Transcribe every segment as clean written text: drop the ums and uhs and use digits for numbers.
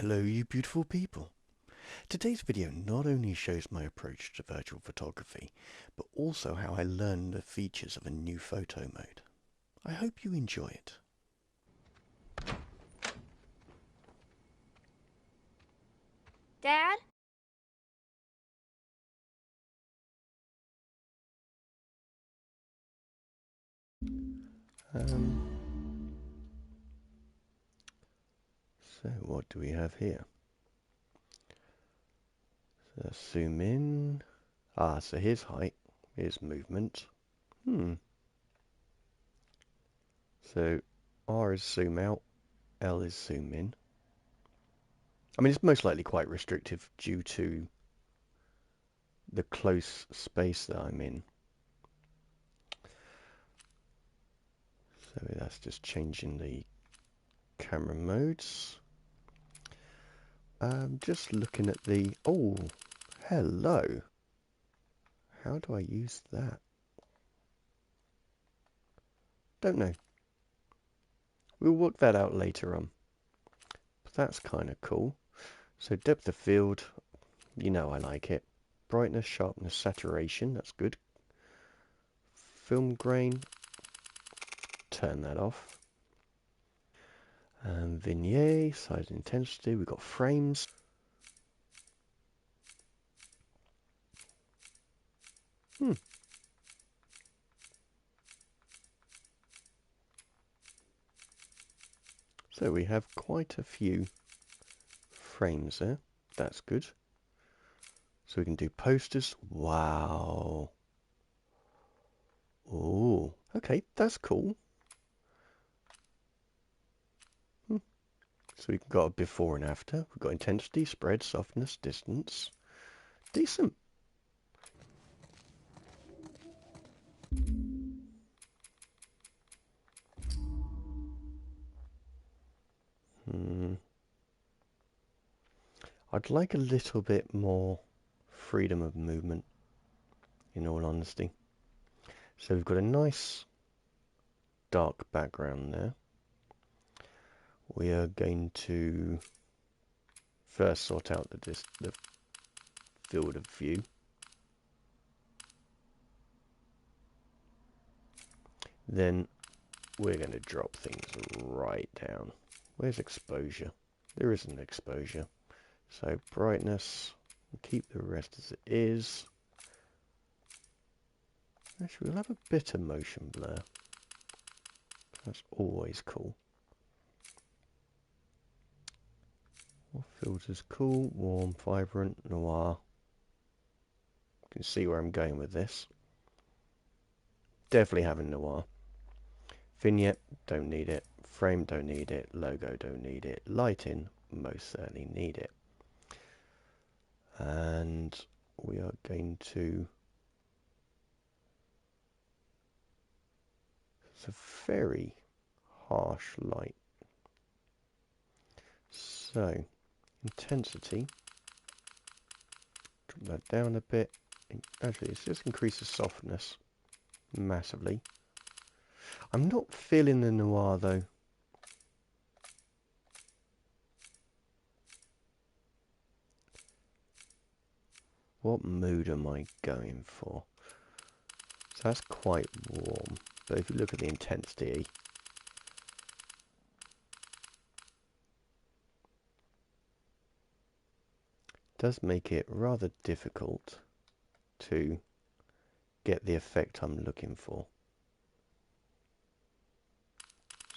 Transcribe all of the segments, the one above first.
Hello you beautiful people. Today's video not only shows my approach to virtual photography, but also how I learned the features of a new photo mode. I hope you enjoy it. Dad? Um, so what do we have here? So zoom in. So here's height, here's movement. So R is zoom out, L is zoom in. I mean, it's most likely quite restrictive due to the close space that I'm in. So that's just changing the camera modes. Just looking at the... Oh, hello. How do I use that? Don't know. We'll work that out later on. But that's kind of cool. So depth of field, you know I like it. Brightness, sharpness, saturation, that's good. Film grain, turn that off. Vignette, size and intensity, we've got frames. So we have quite a few frames there. That's good. So we can do posters. Wow. Oh, okay, that's cool. So we've got a before and after. We've got intensity, spread, softness, distance. Decent. I'd like a little bit more freedom of movement, in all honesty. So we've got a nice dark background there. We are going to first sort out the field of view. Then we're going to drop things right down. Where's exposure? There isn't exposure. So brightness, keep the rest as it is. Actually, we'll have a bit of motion blur. That's always cool. What filter's cool? Warm, vibrant, noir. You can see where I'm going with this. Definitely having noir. Vignette, don't need it. Frame, don't need it. Logo, don't need it. Lighting, most certainly need it. And we are going to... It's a very harsh light. So, intensity. Drop that down a bit. Actually, it just increases softness massively. I'm not feeling the noir though. What mood am I going for? So that's quite warm. But if you look at the intensity, it does make it rather difficult to get the effect I'm looking for.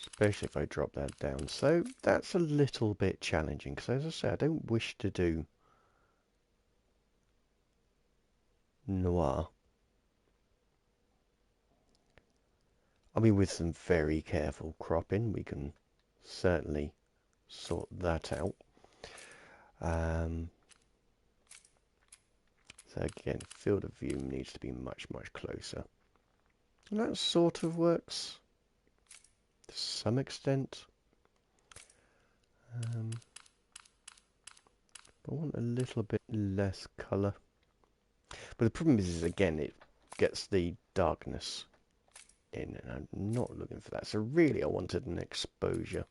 Especially if I drop that down. So that's a little bit challenging because, as I say, I don't wish to do noir. I mean, with some very careful cropping, we can certainly sort that out. So again, field of view needs to be much, much closer. And that sort of works to some extent. I want a little bit less colour. But the problem is again, it gets the darkness in, and I'm not looking for that. So really, I wanted an exposure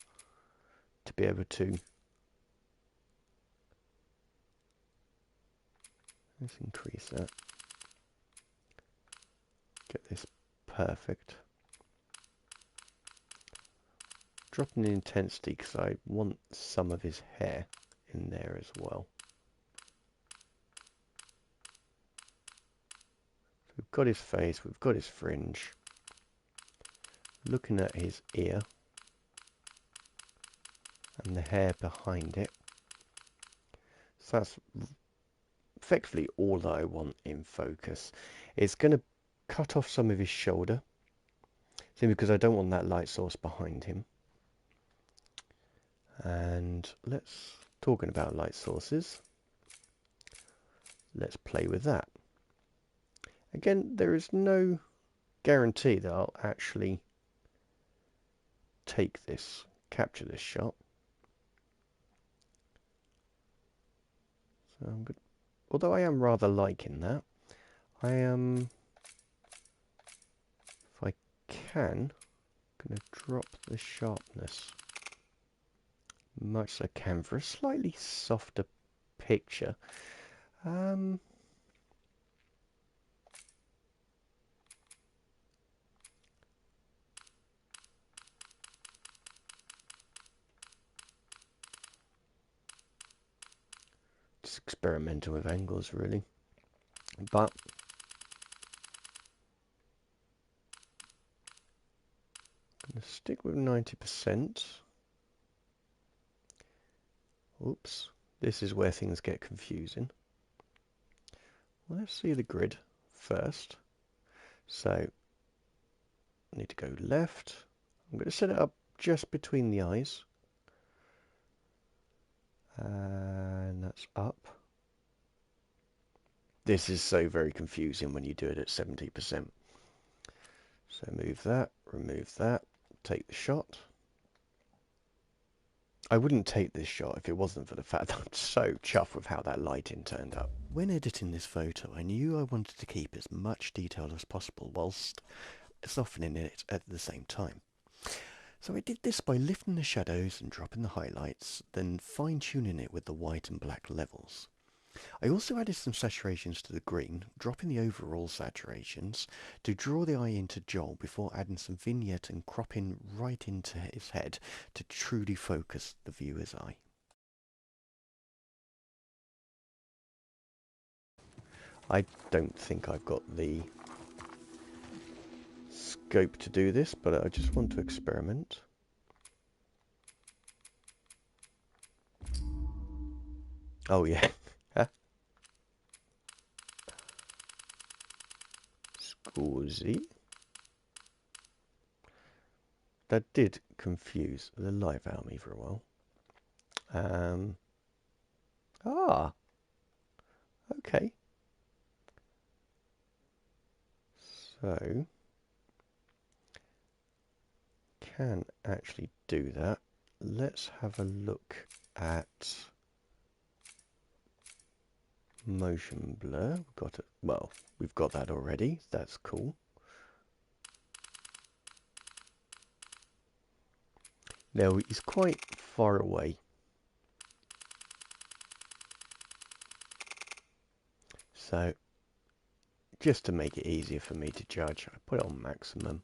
to be able to Let's increase that. Get this perfect. Dropping the intensity because I want some of his hair in there as well. So we've got his face, we've got his fringe. Looking at his ear and the hair behind it. So that's effectively all that I want in focus. It's going to cut off some of his shoulder, simply because I don't want that light source behind him. And talking about light sources, let's play with that. Again, there is no guarantee that I'll actually capture this shot. So I'm good. Although I am rather liking that, I am, if I can, going to drop the sharpness much as I can for a slightly softer picture. Just experimental with angles, really. But I'm going to stick with 90%. Oops, this is where things get confusing. Well, let's see the grid first. So, I need to go left. I'm going to set it up just between the eyes. And that's up. This is so very confusing when you do it at 70%. So move that, remove that, take the shot. I wouldn't take this shot if it wasn't for the fact that I'm so chuffed with how that lighting turned up. When editing this photo, I knew I wanted to keep as much detail as possible whilst softening it at the same time. So I did this by lifting the shadows and dropping the highlights, then fine-tuning it with the white and black levels. I also added some saturations to the green, dropping the overall saturations to draw the eye into Joel before adding some vignette and cropping right into his head to truly focus the viewer's eye. I don't think I've got the scope to do this, but I just want to experiment. Oh yeah. Scusi. That did confuse the life out of me for a while. Okay. So, can actually do that. Let's have a look at motion blur. We've got it. Well, we've got that already. That's cool. Now he's quite far away. So, just to make it easier for me to judge, I put it on maximum.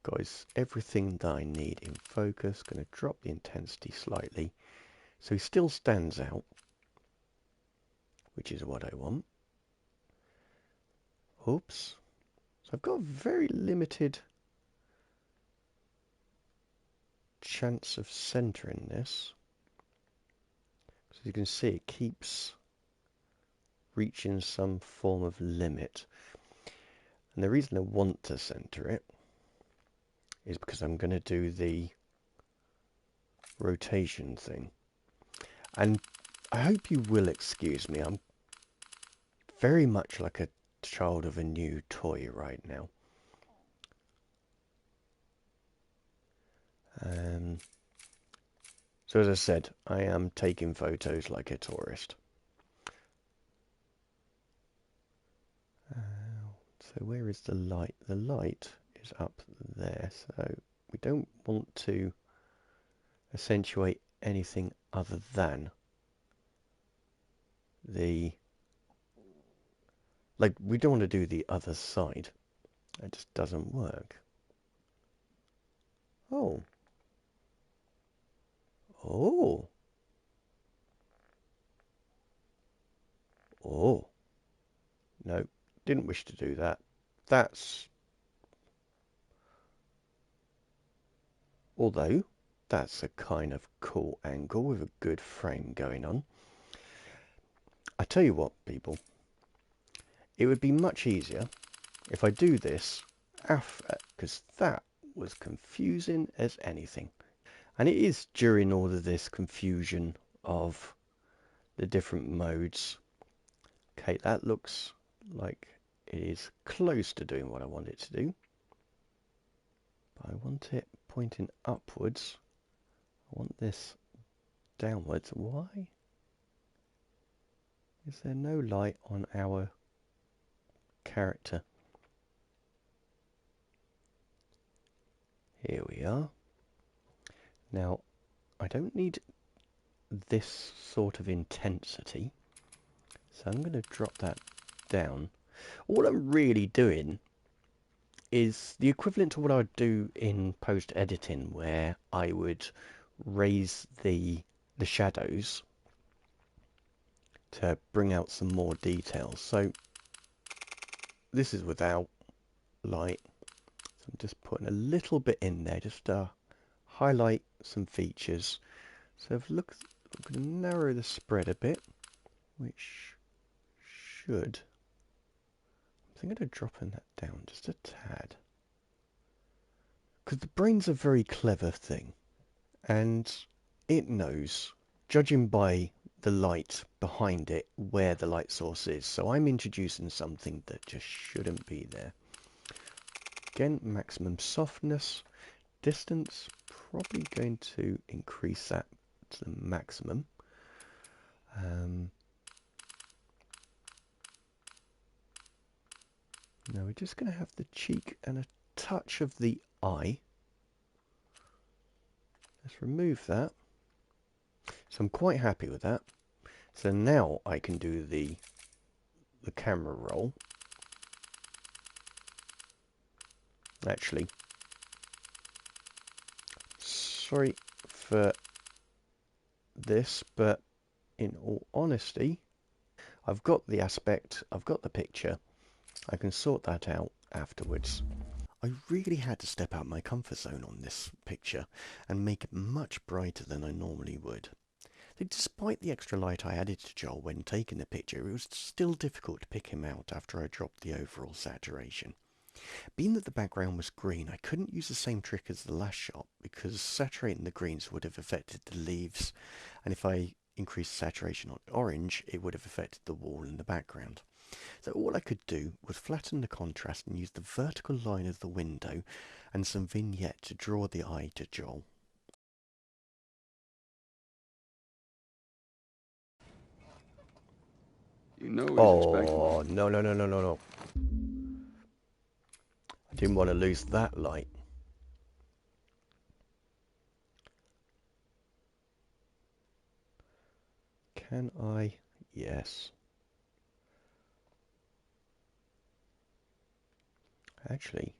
Guys, everything that I need in focus. Going to drop the intensity slightly. So he still stands out, which is what I want. Oops. So I've got a very limited chance of centering this. So you can see it keeps reaching some form of limit. And the reason I want to center it is because I'm going to do the rotation thing. And I hope you will excuse me. I'm very much like a child of a new toy right now. So as I said, I am taking photos like a tourist. So where is the light? The light is up there. So we don't want to accentuate anything other than the... Like, we don't want to do the other side. It just doesn't work. Oh. Oh. Oh. No, didn't wish to do that. That's... Although, that's a kind of cool angle with a good frame going on. I tell you what, people. It would be much easier if I do this after, because that was confusing as anything. And it is during all of this confusion of the different modes. Okay, that looks like it is close to doing what I want it to do. But I want it pointing upwards. I want this downwards. Why is there no light on our character? Here we are. Now, I don't need this sort of intensity, so I'm going to drop that down. All I'm really doing is the equivalent to what I would do in post-editing, where I would raise the shadows to bring out some more details. So this is without light. So I'm just putting a little bit in there just to highlight some features. So if look, I'm going to narrow the spread a bit, which should... I'm thinking of dropping that down just a tad. Because the brain's a very clever thing, and it knows, judging by the light behind it, where the light source is. So I'm introducing something that just shouldn't be there. Again, maximum softness. Distance, probably going to increase that to the maximum. Now we're just going to have the cheek and a touch of the eye. Let's remove that. So I'm quite happy with that. So now I can do the camera roll. Actually, sorry for this, but in all honesty, I've got the aspect, I've got the picture. I can sort that out afterwards. I really had to step out my comfort zone on this picture and make it much brighter than I normally would. Despite the extra light I added to Joel when taking the picture, it was still difficult to pick him out after I dropped the overall saturation. Being that the background was green, I couldn't use the same trick as the last shot because saturating the greens would have affected the leaves, and if I increased saturation on orange, it would have affected the wall in the background. So all I could do was flatten the contrast and use the vertical line of the window and some vignette to draw the eye to Joel. You know he's expecting Oh, you. no, no, no, no, no, no. I didn't want to lose that light. Can I? Yes. Actually,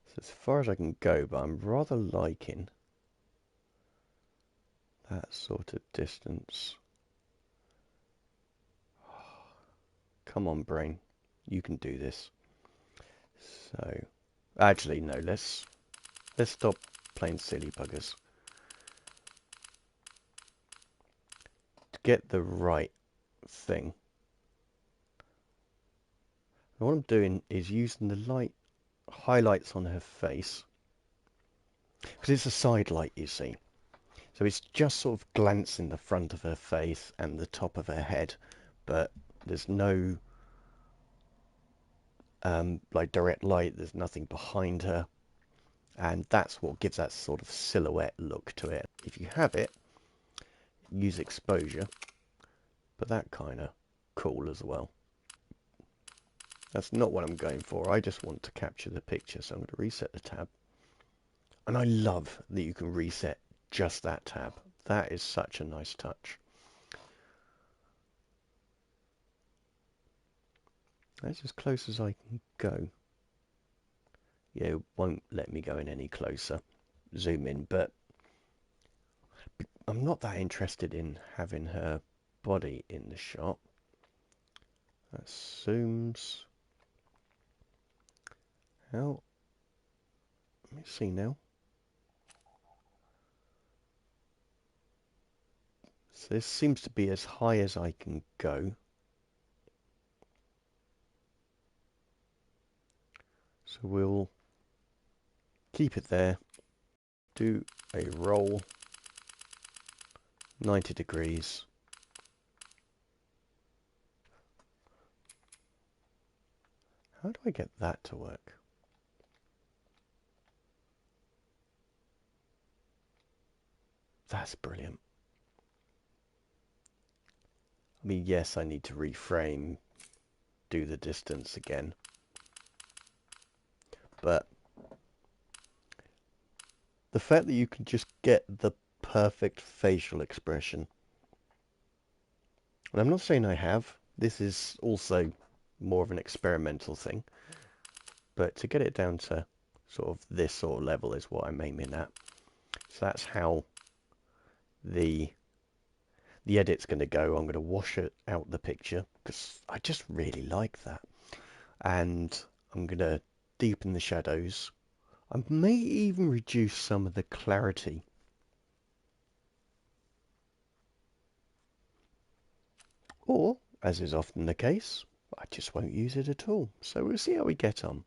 it's as far as I can go, but I'm rather liking that sort of distance. Come on, brain. You can do this. So, actually, no, let's stop playing silly buggers. To get the right thing, and what I'm doing is using the light highlights on her face, because it's a side light, you see. So it's just sort of glancing the front of her face and the top of her head, but there's no like direct light, there's nothing behind her, and that's what gives that sort of silhouette look to it. If you have it, use exposure, but that kind of cool as well. That's not what I'm going for. I just want to capture the picture, so I'm going to reset the tab. And I love that you can reset just that tab. That is such a nice touch. That's as close as I can go. Yeah, it won't let me go in any closer. Zoom in, but I'm not that interested in having her body in the shot. That zooms out. Let me see now. So this seems to be as high as I can go. So we'll keep it there. Do a roll 90 degrees. How do I get that to work? That's brilliant. I mean, yes, I need to reframe, do the distance again. But the fact that you can just get the perfect facial expression. And I'm not saying I have. This is also more of an experimental thing. But to get it down to sort of this sort of level is what I'm aiming at. So that's how the edit's going to go. I'm going to wash it out the picture because I just really like that. And I'm going to deepen the shadows. I may even reduce some of the clarity. Or, as is often the case, I just won't use it at all. So we'll see how we get on.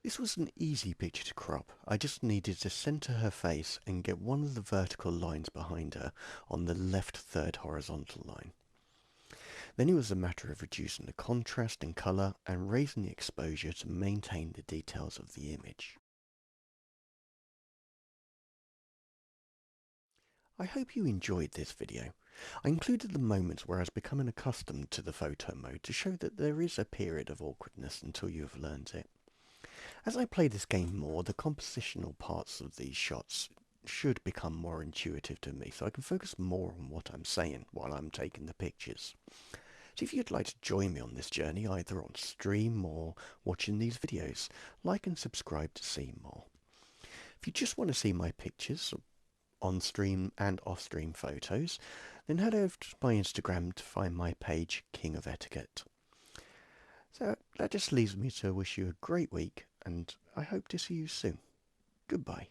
This was an easy picture to crop. I just needed to center her face and get one of the vertical lines behind her on the left third horizontal line. Then it was a matter of reducing the contrast and colour and raising the exposure to maintain the details of the image. I hope you enjoyed this video. I included the moments where I was becoming accustomed to the photo mode to show that there is a period of awkwardness until you have learned it. As I play this game more, the compositional parts of these shots should become more intuitive to me, so I can focus more on what I'm saying while I'm taking the pictures. So if you'd like to join me on this journey, either on stream or watching these videos, like and subscribe to see more. If you just want to see my pictures, on-stream and off-stream photos, then head over to my Instagram to find my page, King of Etiquette. So that just leaves me to wish you a great week, and I hope to see you soon. Goodbye.